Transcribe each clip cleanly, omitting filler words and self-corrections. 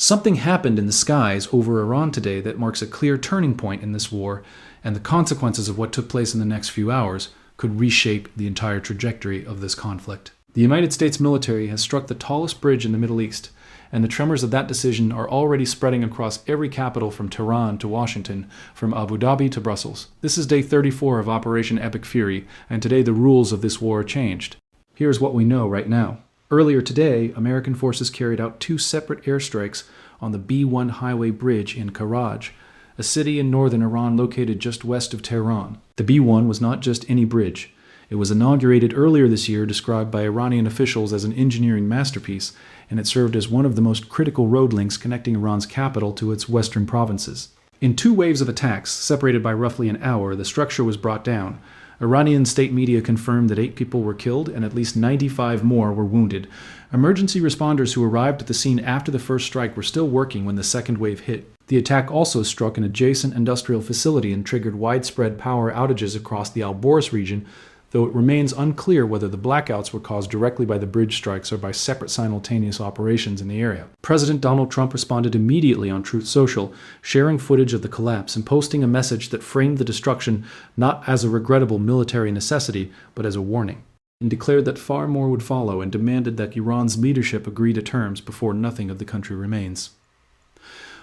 Something happened in the skies over Iran today that marks a clear turning point in this war, and the consequences of what took place in the next few hours could reshape the entire trajectory of this conflict. The United States military has struck the tallest bridge in the Middle East, and the tremors of that decision are already spreading across every capital from Tehran to Washington, from Abu Dhabi to Brussels. This is day 34 of Operation Epic Fury, and today the rules of this war changed. Here's what we know right now. Earlier today, American forces carried out 2 separate airstrikes on the B-1 highway bridge in Karaj, a city in northern Iran located just west of Tehran. The B-1 was not just any bridge. It was inaugurated earlier this year, described by Iranian officials as an engineering masterpiece, and it served as one of the most critical road links connecting Iran's capital to its western provinces. In 2 waves of attacks, separated by roughly an hour, the structure was brought down. Iranian state media confirmed that 8 people were killed and at least 95 more were wounded. Emergency responders who arrived at the scene after the first strike were still working when the second wave hit. The attack also struck an adjacent industrial facility and triggered widespread power outages across the Al Boris region, though it remains unclear whether the blackouts were caused directly by the bridge strikes or by separate simultaneous operations in the area. President Donald Trump responded immediately on Truth Social, sharing footage of the collapse and posting a message that framed the destruction not as a regrettable military necessity, but as a warning, and declared that far more would follow and demanded that Iran's leadership agree to terms before nothing of the country remains.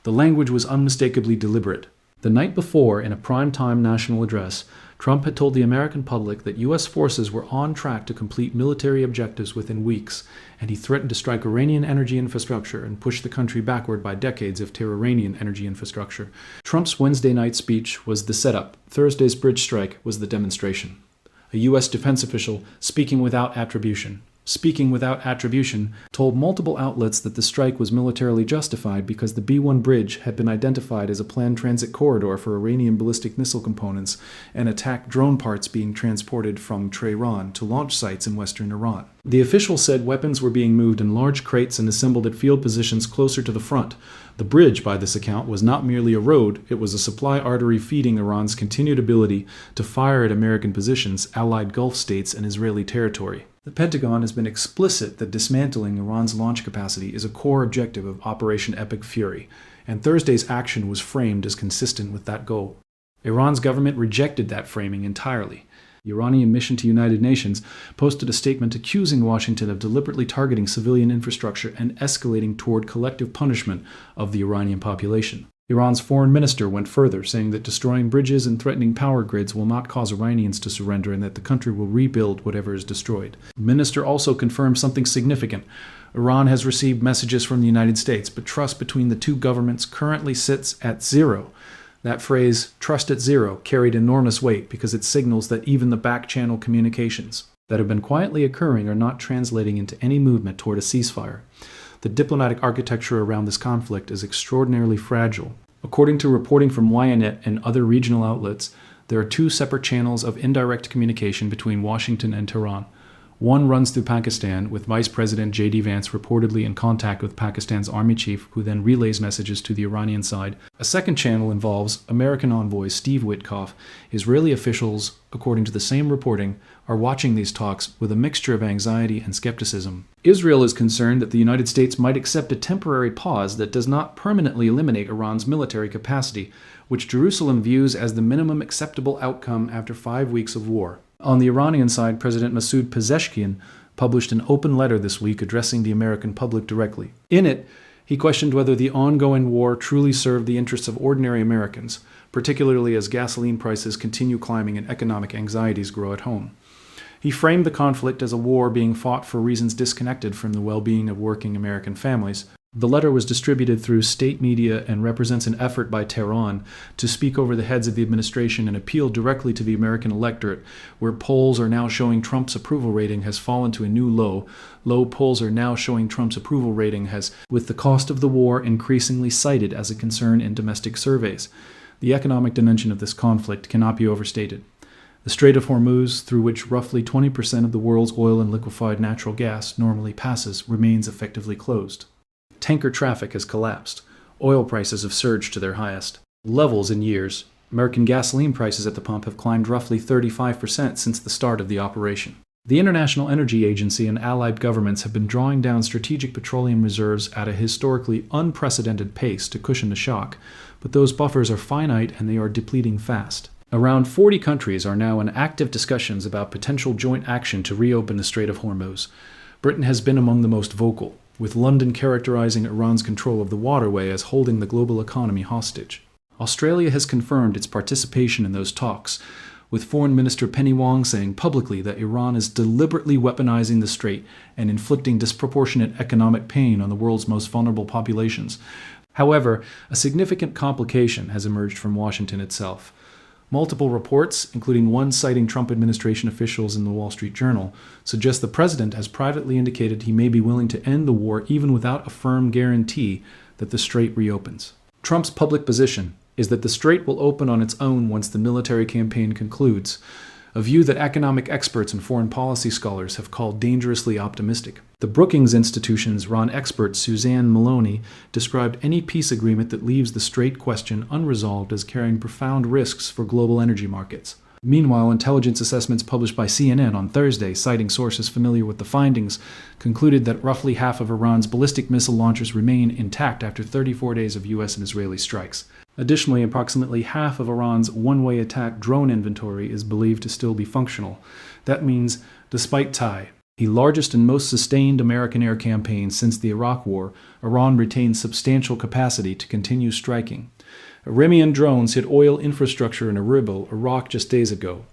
The language was unmistakably deliberate. The night before, in a prime-time national address, Trump had told the American public that U.S. forces were on track to complete military objectives within weeks, and he threatened to strike Iranian energy infrastructure and push the country backward by decades of Iranian energy infrastructure. Trump's Wednesday night speech was the setup. Thursday's bridge strike was the demonstration. A U.S. defense official, speaking without attribution, told multiple outlets that the strike was militarily justified because the B-1 bridge had been identified as a planned transit corridor for Iranian ballistic missile components and attack drone parts being transported from Tehran to launch sites in western Iran. The official said weapons were being moved in large crates and assembled at field positions closer to the front. The bridge, by this account, was not merely a road, it was a supply artery feeding Iran's continued ability to fire at American positions, allied Gulf states, and Israeli territory. The Pentagon has been explicit that dismantling Iran's launch capacity is a core objective of Operation Epic Fury, and Thursday's action was framed as consistent with that goal. Iran's government rejected that framing entirely. The Iranian mission to United Nations posted a statement accusing Washington of deliberately targeting civilian infrastructure and escalating toward collective punishment of the Iranian population. Iran's foreign minister went further, saying that destroying bridges and threatening power grids will not cause Iranians to surrender and that the country will rebuild whatever is destroyed. The minister also confirmed something significant. Iran has received messages from the United States, but trust between the 2 governments currently sits at 0. That phrase, trust at 0, carried enormous weight because it signals that even the back-channel communications that have been quietly occurring are not translating into any movement toward a ceasefire. The diplomatic architecture around this conflict is extraordinarily fragile. According to reporting from Ynet and other regional outlets, there are 2 separate channels of indirect communication between Washington and Tehran. One runs through Pakistan, with Vice President J.D. Vance reportedly in contact with Pakistan's army chief, who then relays messages to the Iranian side. A second channel involves American envoy Steve Witkoff. Israeli officials, according to the same reporting, are watching these talks with a mixture of anxiety and skepticism. Israel is concerned that the United States might accept a temporary pause that does not permanently eliminate Iran's military capacity, which Jerusalem views as the minimum acceptable outcome after 5 weeks of war. On the Iranian side, President Masoud Pezeshkian published an open letter this week addressing the American public directly. In it, he questioned whether the ongoing war truly served the interests of ordinary Americans, particularly as gasoline prices continue climbing and economic anxieties grow at home. He framed the conflict as a war being fought for reasons disconnected from the well-being of working American families. The letter was distributed through state media and represents an effort by Tehran to speak over the heads of the administration and appeal directly to the American electorate, where polls are now showing Trump's approval rating has fallen to a new low. Low polls are now showing Trump's approval rating has, with the cost of the war increasingly cited as a concern in domestic surveys. The economic dimension of this conflict cannot be overstated. The Strait of Hormuz, through which roughly 20% of the world's oil and liquefied natural gas normally passes, remains effectively closed. Tanker traffic has collapsed. Oil prices have surged to their highest levels in years. American gasoline prices at the pump have climbed roughly 35% since the start of the operation. The International Energy Agency and allied governments have been drawing down strategic petroleum reserves at a historically unprecedented pace to cushion the shock, but those buffers are finite and they are depleting fast. Around 40 countries are now in active discussions about potential joint action to reopen the Strait of Hormuz. Britain has been among the most vocal, with London characterizing Iran's control of the waterway as holding the global economy hostage. Australia has confirmed its participation in those talks, with Foreign Minister Penny Wong saying publicly that Iran is deliberately weaponizing the strait and inflicting disproportionate economic pain on the world's most vulnerable populations. However, a significant complication has emerged from Washington itself. Multiple reports, including one citing Trump administration officials in the Wall Street Journal, suggest the president has privately indicated he may be willing to end the war even without a firm guarantee that the strait reopens. Trump's public position is that the strait will open on its own once the military campaign concludes, a view that economic experts and foreign policy scholars have called dangerously optimistic. The Brookings Institution's Iran expert Suzanne Maloney described any peace agreement that leaves the strait question unresolved as carrying profound risks for global energy markets. Meanwhile, intelligence assessments published by CNN on Thursday, citing sources familiar with the findings, concluded that roughly half of Iran's ballistic missile launchers remain intact after 34 days of U.S. and Israeli strikes. Additionally, approximately half of Iran's one-way attack drone inventory is believed to still be functional. That means, despite TIE, the largest and most sustained American air campaign since the Iraq War, Iran retains substantial capacity to continue striking. Iranian drones hit oil infrastructure in Erbil, Iraq, just days ago.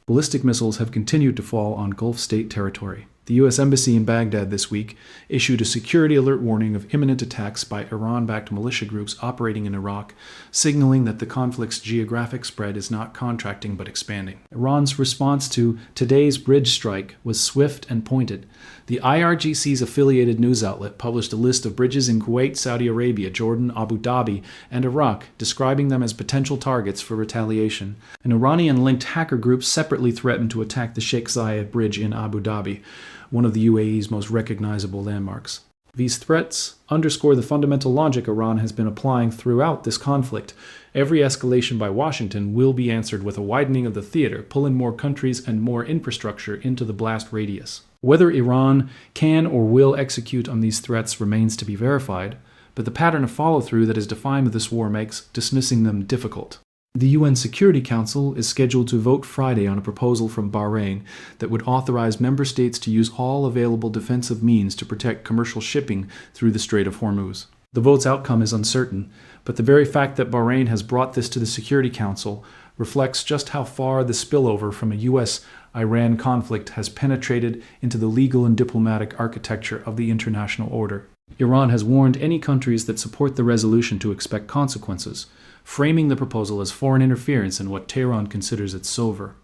Ballistic missiles have continued to fall on Gulf state territory. The U.S. Embassy in Baghdad this week issued a security alert warning of imminent attacks by Iran-backed militia groups operating in Iraq, signaling that the conflict's geographic spread is not contracting but expanding. Iran's response to today's bridge strike was swift and pointed. The IRGC's affiliated news outlet published a list of bridges in Kuwait, Saudi Arabia, Jordan, Abu Dhabi, and Iraq, describing them as potential targets for retaliation. An Iranian-linked hacker group separately threatened to attack the Sheikh Zayed Bridge in Abu Dhabi, one of the UAE's most recognizable landmarks. These threats underscore the fundamental logic Iran has been applying throughout this conflict. Every escalation by Washington will be answered with a widening of the theater, pulling more countries and more infrastructure into the blast radius. Whether Iran can or will execute on these threats remains to be verified, but the pattern of follow-through that is defined with this war makes dismissing them difficult. The UN Security Council is scheduled to vote Friday on a proposal from Bahrain that would authorize member states to use all available defensive means to protect commercial shipping through the Strait of Hormuz. The vote's outcome is uncertain, but the very fact that Bahrain has brought this to the Security Council reflects just how far the spillover from a U.S.-Iran conflict has penetrated into the legal and diplomatic architecture of the international order. Iran has warned any countries that support the resolution to expect consequences, framing the proposal as foreign interference in what Tehran considers its SOVR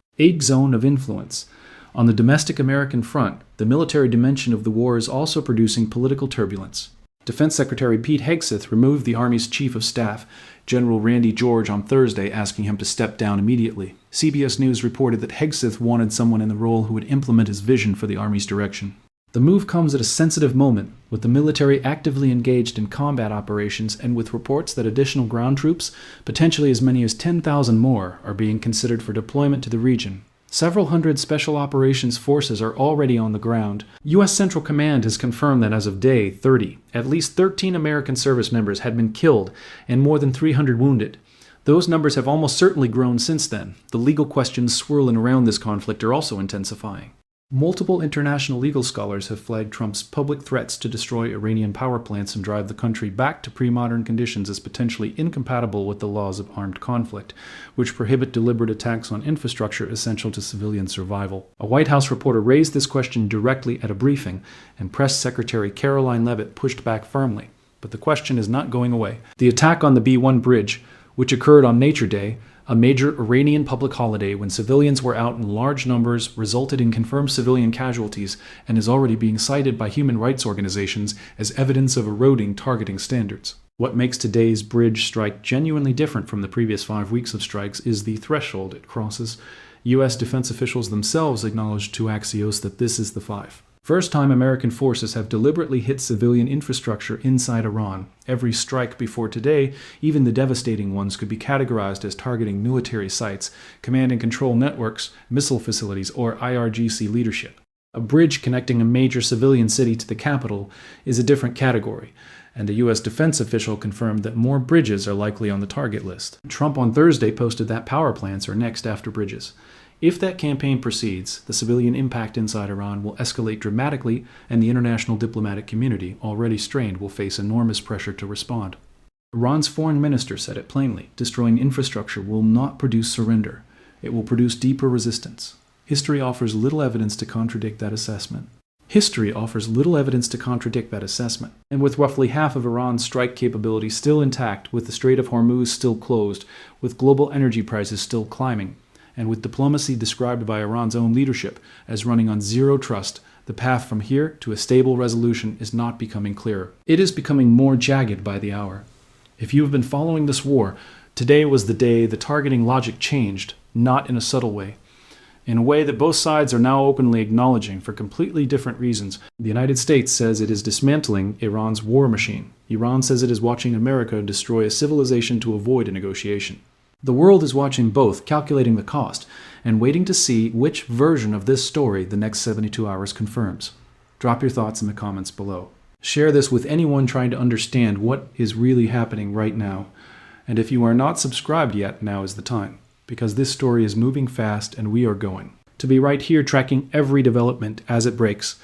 zone of influence. On the domestic American front, the military dimension of the war is also producing political turbulence. Defense Secretary Pete Hegseth removed the Army's Chief of Staff, General Randy George, on Thursday, asking him to step down immediately. CBS News reported that Hegseth wanted someone in the role who would implement his vision for the Army's direction. The move comes at a sensitive moment, with the military actively engaged in combat operations and with reports that additional ground troops, potentially as many as 10,000 more, are being considered for deployment to the region. Several hundred Special Operations forces are already on the ground. U.S. Central Command has confirmed that as of day 30, at least 13 American service members had been killed and more than 300 wounded. Those numbers have almost certainly grown since then. The legal questions swirling around this conflict are also intensifying. Multiple international legal scholars have flagged Trump's public threats to destroy Iranian power plants and drive the country back to pre-modern conditions as potentially incompatible with the laws of armed conflict, which prohibit deliberate attacks on infrastructure essential to civilian survival. A White House reporter raised this question directly at a briefing, and Press Secretary Caroline Leavitt pushed back firmly. But the question is not going away. The attack on the B-1 bridge, which occurred on Nature Day, a major Iranian public holiday when civilians were out in large numbers, resulted in confirmed civilian casualties and is already being cited by human rights organizations as evidence of eroding targeting standards. What makes today's bridge strike genuinely different from the previous 5 weeks of strikes is the threshold it crosses. U.S. defense officials themselves acknowledged to Axios that this is the 5. First time American forces have deliberately hit civilian infrastructure inside Iran. Every strike before today, even the devastating ones, could be categorized as targeting military sites, command and control networks, missile facilities, or IRGC leadership. A bridge connecting a major civilian city to the capital is a different category, and a U.S. defense official confirmed that more bridges are likely on the target list. Trump on Thursday posted that power plants are next after bridges. If that campaign proceeds, the civilian impact inside Iran will escalate dramatically, and the international diplomatic community, already strained, will face enormous pressure to respond. Iran's foreign minister said it plainly: destroying infrastructure will not produce surrender. It will produce deeper resistance. History offers little evidence to contradict that assessment. And with roughly half of Iran's strike capability still intact, with the Strait of Hormuz still closed, with global energy prices still climbing, and with diplomacy described by Iran's own leadership as running on zero trust, the path from here to a stable resolution is not becoming clearer. It is becoming more jagged by the hour. If you have been following this war, today was the day the targeting logic changed, not in a subtle way. In a way that both sides are now openly acknowledging for completely different reasons. The United States says it is dismantling Iran's war machine. Iran says it is watching America destroy a civilization to avoid a negotiation. The world is watching both, calculating the cost, and waiting to see which version of this story the next 72 hours confirms. Drop your thoughts in the comments below. Share this with anyone trying to understand what is really happening right now. And if you are not subscribed yet, now is the time, because this story is moving fast and we are going to be right here tracking every development as it breaks.